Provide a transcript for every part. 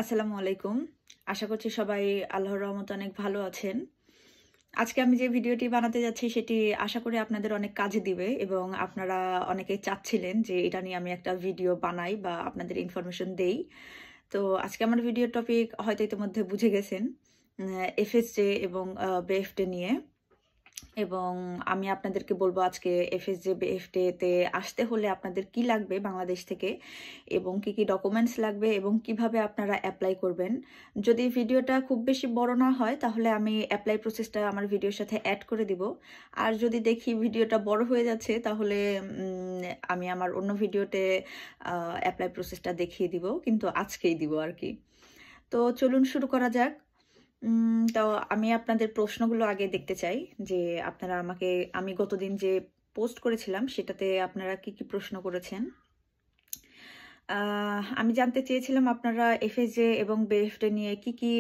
আসসালামু আলাইকুম। আশা করছি সবাই আল্লাহর রহমতে অনেক ভালো আছেন। আজকে আমি যে ভিডিওটি বানাতে যাচ্ছি সেটি আশা করি আপনাদের অনেক কাজে দিবে এবং আপনারা অনেকেই চাচ্ছিলেন যে এটা নিয়ে আমি একটা ভিডিও বানাই বা আপনাদের ইনফরমেশন দেই। তো আজকে আমার ভিডিওর টপিক হয়তো ইতিমধ্যে বুঝে গেছেন। এফএসজে এবং বিএফডে নিয়ে। এবং আমি আপনাদেরকে বলবো আজকে এফএসজে বিএফডে তে আসতে হলে আপনাদের কি লাগবে বাংলাদেশ থেকে এবং কি কি ডকুমেন্টস লাগবে এবং কিভাবে আপনারা অ্যাপ্লাই করবেন। যদি ভিডিওটা খুব বেশি বড় না হয় তাহলে আমি অ্যাপ্লাই প্রসেসটা আমার ভিডিওর সাথে অ্যাড করে দিব। আর যদি দেখি ভিডিওটা বড় হয়ে যাচ্ছে তাহলে আমি আমার অন্য ভিডিওতে অ্যাপ্লাই প্রসেসটা দেখিয়ে দিব, কিন্তু আজকেই দিব আর কি। তো চলুন শুরু করা যাক। তো আমি আপনাদের প্রশ্নগুলো আগে দেখতে চাই যে আপনারা আমি গতদিন যে পোস্ট করেছিলাম সেটাতে আপনারা কি কি প্রশ্ন করেছেন। আমি জানতে চেয়েছিলাম আপনারা এফএসজে এবং বিএফডে নিয়ে কি কি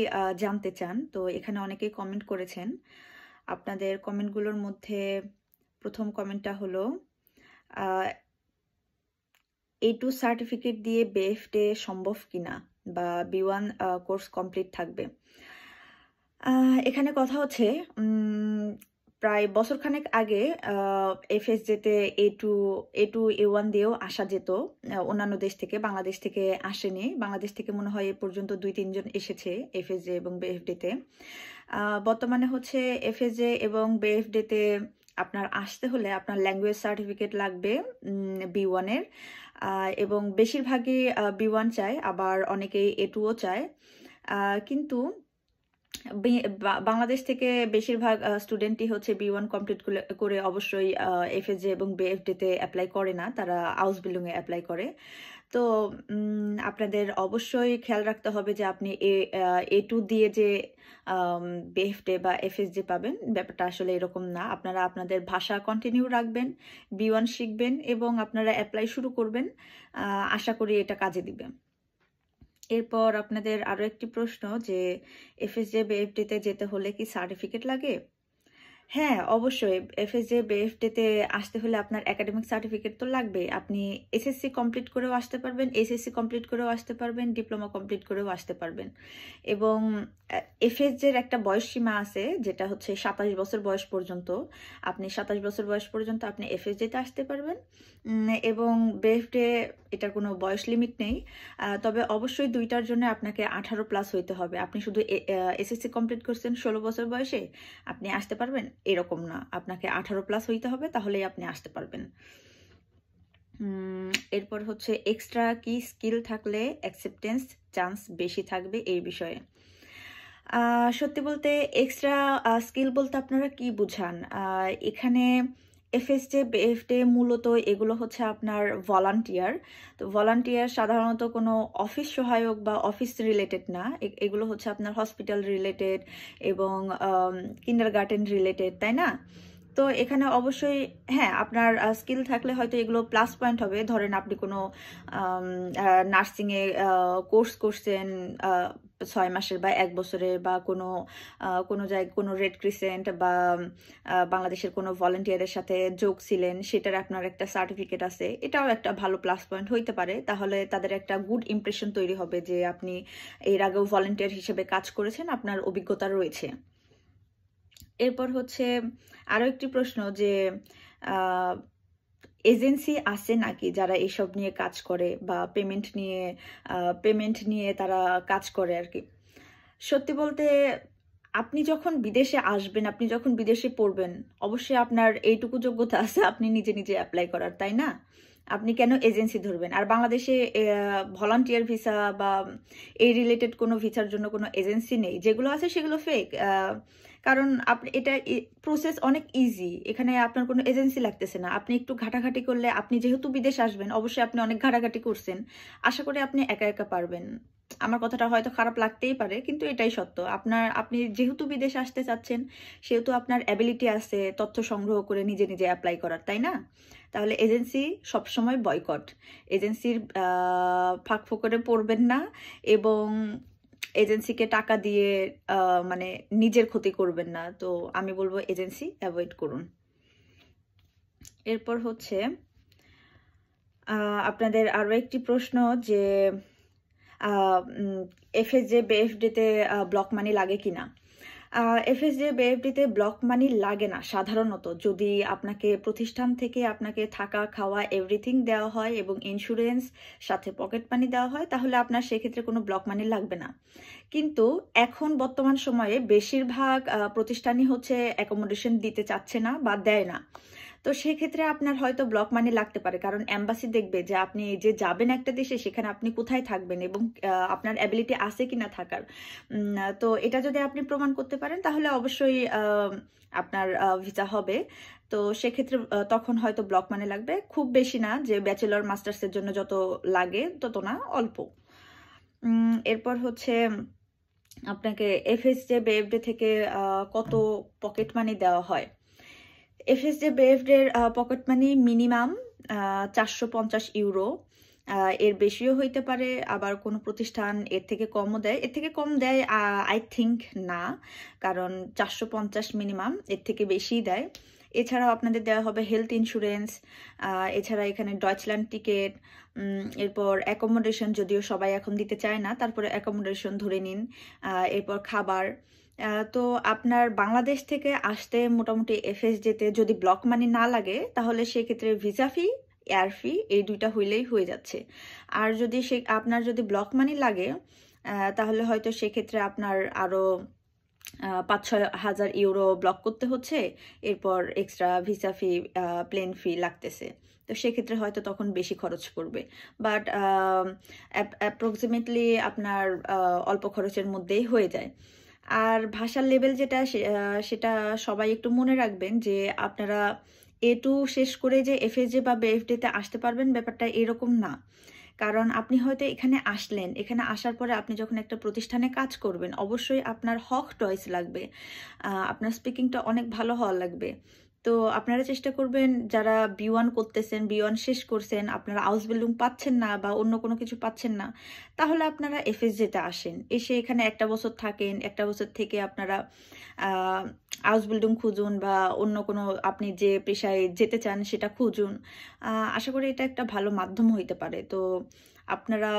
জানতে চান। তো এখানে অনেকেই কমেন্ট করেছেন। আপনাদের কমেন্টগুলোর মধ্যে প্রথম কমেন্টটা হলো A2 সার্টিফিকেট দিয়ে বিএফডে সম্ভব কিনা বা B1 কোর্স কমপ্লিট থাকবে। এখানে কথা হচ্ছে প্রায় বছরখানেক আগে এফএসজেতে A2 A1 দিয়েও আসা যেত অন্যান্য দেশ থেকে, বাংলাদেশ থেকে আসেনি। বাংলাদেশ থেকে মনে হয় এ পর্যন্ত 2-3 জন এসেছে এফএসজে এবং বিএফডিতে। বর্তমানে হচ্ছে এফএসজে এবং বিএফডিতে আপনার আসতে হলে আপনার ল্যাঙ্গুয়েজ সার্টিফিকেট লাগবে B1 এর, এবং বেশিরভাগই B1 চায়, আবার অনেকেই A2ও চায়। কিন্তু বাংলাদেশ থেকে বেশিরভাগ স্টুডেন্টই হচ্ছে B1 কমপ্লিট করে অবশ্যই এফএসজে এবং বিএফডিতে অ্যাপ্লাই করে না, তারা হাউস বিল্ডিংয়ে অ্যাপ্লাই করে। তো আপনাদের অবশ্যই খেয়াল রাখতে হবে যে আপনি A2 দিয়ে যে বিএফডে বা এফএসজে পাবেন, ব্যাপারটা আসলে এরকম না। আপনারা আপনাদের ভাষা কন্টিনিউ রাখবেন, B1 শিখবেন এবং আপনারা অ্যাপ্লাই শুরু করবেন। আশা করি এটা কাজে দিবে। এরপর আপনাদের আরো একটি প্রশ্ন যে এফএসজে বিএফডিতে যেতে হলে কি সার্টিফিকেট লাগে? হ্যাঁ, অবশ্যই এফএসজে বিএফডিতে আসতে হলে আপনার একাডেমিক সার্টিফিকেট তো লাগবে। আপনি এসএসসি কমপ্লিট করেও আসতে পারবেন, এইচএসসি কমপ্লিট করেও আসতে পারবেন, ডিপ্লোমা কমপ্লিট করেও আসতে পারবেন। এবং এফএসজের একটা বয়স সীমা আছে যেটা হচ্ছে 27 বছর বয়স পর্যন্ত। আপনি 27 বছর বয়স পর্যন্ত আপনি এফএসজেতে আসতে পারবেন। এবং বিএফডে এটার কোনো বয়স লিমিট নেই। তবে অবশ্যই দুইটার জন্য আপনাকে 18+ হইতে হবে। আপনি শুধু এসএসসি কমপ্লিট করছেন 16 বছর বয়সে আপনি আসতে পারবেন এরকম না, আপনাকে 18+ হইতে হবে, তাহলেই আপনি আসতে পারবেন। এরপর হচ্ছে এক্সট্রা কি স্কিল থাকলে অ্যাকসেপ্টেন্স চান্স বেশি থাকবে এই বিষয়ে। সত্যি বলতে এক্সট্রা স্কিল বলতে আপনারা কি বুঝান? এখানে এফএসজে বিএফডে মূলত এগুলো হচ্ছে আপনার ভলান্টিয়ার। তো ভলান্টিয়ার সাধারণত কোনো অফিস সহায়ক বা অফিস রিলেটেড না, এগুলো হচ্ছে আপনার হসপিটাল রিলেটেড এবং কিন্ডারগার্টেন রিলেটেড, তাই না? তো এখানে অবশ্যই হ্যাঁ, আপনার স্কিল থাকলে হয়তো এগুলো প্লাস পয়েন্ট হবে। ধরেন আপনি কোনো নার্সিংয়ে কোর্স করছেন 6 মাসের বা 1 বছরের, বা কোনো জায়গায় কোনো রেড ক্রিসেন্ট বা বাংলাদেশের কোনো ভলান্টিয়ারের সাথে যোগ ছিলেন, সেটার আপনার একটা সার্টিফিকেট আছে, এটাও একটা ভালো প্লাস পয়েন্ট হইতে পারে। তাহলে তাদের একটা গুড ইমপ্রেশন তৈরি হবে যে আপনি এর আগেও ভলান্টিয়ার হিসেবে কাজ করেছেন, আপনার অভিজ্ঞতা রয়েছে। এরপর হচ্ছে আরো একটি প্রশ্ন যে এজেন্সি আছে নাকি যারা এসব নিয়ে কাজ করে বা পেমেন্ট নিয়ে তারা কাজ করে আর কি। সত্যি বলতে আপনি যখন বিদেশে আসবেন, আপনি যখন বিদেশে পড়বেন, অবশ্যই আপনার এইটুকু যোগ্যতা আছে আপনি নিজে নিজে অ্যাপ্লাই করার, তাই না? আপনি কেন এজেন্সি ধরবেন? আর বাংলাদেশে ভলান্টিয়ার ভিসা বা এই রিলেটেড কোনো ভিসার জন্য কোনো এজেন্সি নেই, যেগুলো আছে সেগুলো ফেক। কারণ আপনি এটা প্রসেস অনেক ইজি, এখানে আপনার কোনো এজেন্সি লাগতেছে না। আপনি একটু ঘাটাঘাটি করলে, আপনি যেহেতু বিদেশ আসবেন অবশ্যই আপনি অনেক ঘাটাঘাটি করছেন, আশা করি আপনি একা একা পারবেন। আমার কথাটা হয়তো খারাপ লাগতেই পারে, কিন্তু এটাই সত্য। আপনি যেহেতু বিদেশ আসতে চাচ্ছেন, সেহেতু আপনার অ্যাবিলিটি আছে তথ্য সংগ্রহ করে নিজে নিজে অ্যাপ্লাই করার, তাই না? তাহলে এজেন্সি সবসময় বয়কট। এজেন্সির ফাঁক ফোকরে পড়বেন না এবং এজেন্সিকে টাকা দিয়ে মানে নিজের ক্ষতি করবেন না। তো আমি বলবো এজেন্সি অ্যাভয়েড করুন। এরপর হচ্ছে আপনাদের আরো একটি প্রশ্ন যে এফএসজে বিএফডিতে ব্লক মানি লাগে কিনা। এফএসজে বিএফডিতে ব্লক মানি লাগে না সাধারণত, যদি আপনাকে প্রতিষ্ঠান থেকে আপনাকে থাকা খাওয়া এভরিথিং দেওয়া হয় এবং ইন্স্যুরেন্স সাথে পকেট মানি দেওয়া হয়, তাহলে আপনার সেক্ষেত্রে কোনো ব্লক মানি লাগবে না। কিন্তু এখন বর্তমান সময়ে বেশিরভাগ প্রতিষ্ঠানই হচ্ছে অ্যাকোমোডেশন দিতে চাচ্ছে না বা দেয় না। তো সেক্ষেত্রে আপনার হয়তো ব্লক মানি লাগতে পারে, কারণ এম্বাসি দেখবে যে আপনি যে যাবেন একটা দেশে, সেখানে আপনি কোথায় থাকবেন এবং আপনার অ্যাবিলিটি আছে কিনা থাকার। তো এটা যদি আপনি প্রমাণ করতে পারেন তাহলে অবশ্যই আপনার ভিসা হবে। তো সেক্ষেত্রে তখন হয়তো ব্লক মানি লাগবে, খুব বেশি না, যে ব্যাচেলর মাস্টার্সের জন্য যত লাগে তত না, অল্প। এরপর হচ্ছে আপনাকে এফএসজে বিএফডি থেকে কত পকেট মানি দেওয়া হয়। এফএসজে বিএফডির পকেট মানি মিনিমাম 450 ইউরো, এর বেশিও হইতে পারে, আবার কোনো প্রতিষ্ঠান এর থেকে কমও দেয়। এর থেকে কম দেয় আই থিঙ্ক না, কারণ 450 মিনিমাম, এর থেকে বেশিই দেয়। এছাড়াও আপনাদের দেওয়া হবে হেলথ ইন্স্যুরেন্স, এছাড়া এখানে ডয়চল্যান্ড টিকেট, এরপর অ্যাকোমোডেশন, যদিও সবাই এখন দিতে চায় না, তারপরে অ্যাকোমোডেশন ধরে নিন, এরপর খাবার। তো আপনার বাংলাদেশ থেকে আসতে মোটামুটি এফএসজেতে যদি ব্লক মানি না লাগে, তাহলে সেক্ষেত্রে ভিসা ফি, এয়ার ফি, এই দুইটা হইলেই হয়ে যাচ্ছে। আর যদি আপনার যদি ব্লক মানি লাগে, তাহলে হয়তো সেক্ষেত্রে আপনার আরও 5-6 হাজার ইউরো ব্লক করতে হচ্ছে, এরপর এক্সট্রা ভিসা ফি, প্লেন ফি লাগতেছে। তো সেক্ষেত্রে হয়তো তখন বেশি খরচ পড়বে, বাট অ্যাপ্রক্সিমেটলি আপনার অল্প খরচের মধ্যেই হয়ে যায়। আর ভাষার লেভেল যেটা, সেটা সবাই একটু মনে রাখবেন যে আপনারা A2 শেষ করে যে এফএসজে বা বিএফডিতে আসতে পারবেন, ব্যাপারটা এরকম না। কারণ আপনি হয়তো এখানে আসলেন, এখানে আসার পরে আপনি যখন একটা প্রতিষ্ঠানে কাজ করবেন, অবশ্যই আপনার হক টয়েস লাগবে, আপনার স্পিকিংটা অনেক ভালো হওয়া লাগবে। তো আপনারা চেষ্টা করবেন, যারা B1 করতেছেন, B1 শেষ করছেন, আপনারা আউসবিল্ডিং পাচ্ছেন না বা অন্য কোনো কিছু পাচ্ছেন না, তাহলে আপনারা এফএসজেতে আসেন, এসে এখানে একটা বছর থাকেন, একটা বছর থেকে আপনারা আউসবিল্ডিং খুঁজুন বা অন্য কোনো আপনি যে পেশায় যেতে চান সেটা খুঁজুন। আশা করি এটা একটা ভালো মাধ্যম হইতে পারে। তো আপনারা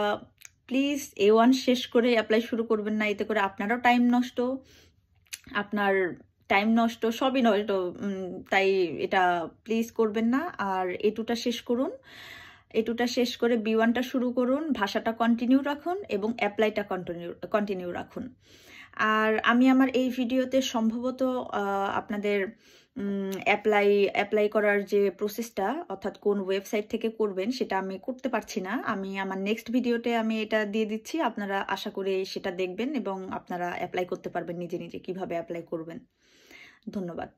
প্লিজ A1 শেষ করে অ্যাপ্লাই শুরু করবেন না, এতে করে আপনারও টাইম নষ্ট, আপনার টাইম নষ্ট, সবই নষ্ট। তাই এটা প্লিজ করবেন না। আর A2টা শেষ করুন, A2টা শেষ করে B1টা শুরু করুন, ভাষাটা কন্টিনিউ রাখুন এবং অ্যাপ্লাইটা কন্টিনিউ রাখুন। আর আমি আমার এই ভিডিওতে সম্ভবত আপনাদের অ্যাপ্লাই করার যে প্রসেসটা, অর্থাৎ কোন ওয়েবসাইট থেকে করবেন, সেটা আমি করতে পারছি না। আমি আমার নেক্সট ভিডিওতে আমি এটা দিয়ে দিচ্ছি, আপনারা আশা করি সেটা দেখবেন এবং আপনারা অ্যাপ্লাই করতে পারবেন নিজে নিজে, কিভাবে অ্যাপ্লাই করবেন। ধন্যবাদ।